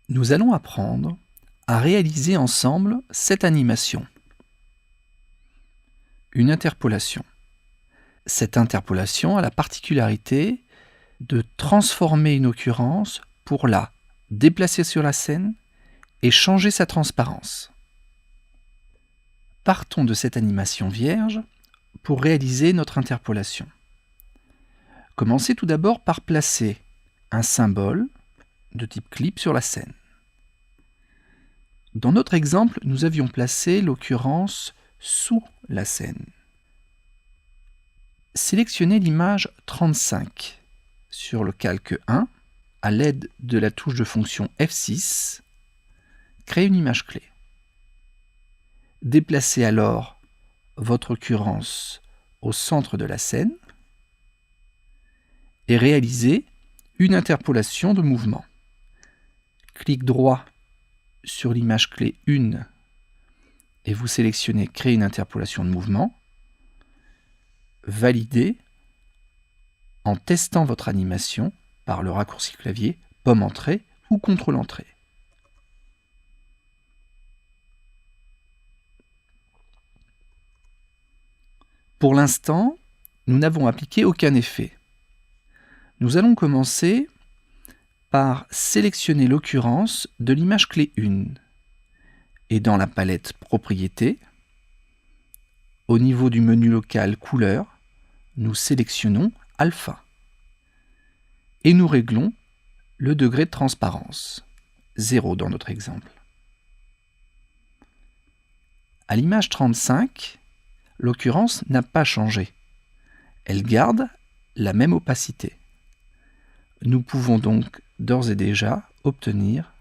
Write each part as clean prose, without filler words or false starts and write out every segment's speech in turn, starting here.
Nous allons apprendre à réaliser ensemble cette animation. Une interpolation. Cette interpolation a la particularité de transformer une occurrence pour la déplacer sur la scène et changer sa transparence. Partons de cette animation vierge pour réaliser notre interpolation. Commencez tout d'abord par placer un symbole de type clip sur la scène. Dans notre exemple, nous avions placé l'occurrence sous la scène. Sélectionnez l'image 35 sur le calque 1 à l'aide de la touche de fonction F6. Créez une image clé. Déplacez alors votre occurrence au centre de la scène et réalisez une interpolation de mouvement. Clic droit sur l'image clé 1 et vous sélectionnez Créer une interpolation de mouvement. Validez en testant votre animation par le raccourci clavier pomme entrée ou contrôle entrée. Pour l'instant, nous n'avons appliqué aucun effet. Nous allons commencer par sélectionner l'occurrence de l'image clé 1 et dans la palette Propriétés, au niveau du menu local Couleur, nous sélectionnons Alpha et nous réglons le degré de transparence, 0 dans notre exemple. À l'image 35, l'occurrence n'a pas changé. Elle garde la même opacité. Nous pouvons donc d'ores et déjà obtenir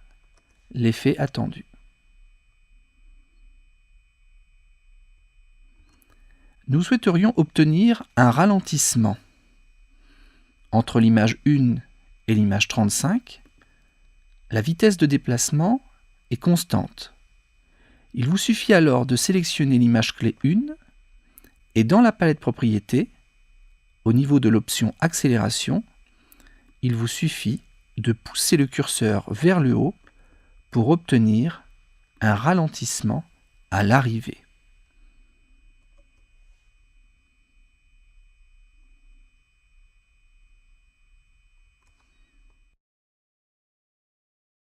l'effet attendu. Nous souhaiterions obtenir un ralentissement. Entre l'image 1 et l'image 35, la vitesse de déplacement est constante. Il vous suffit alors de sélectionner l'image clé 1 et dans la palette Propriétés, au niveau de l'option Accélération, il vous suffit de pousser le curseur vers le haut pour obtenir un ralentissement à l'arrivée.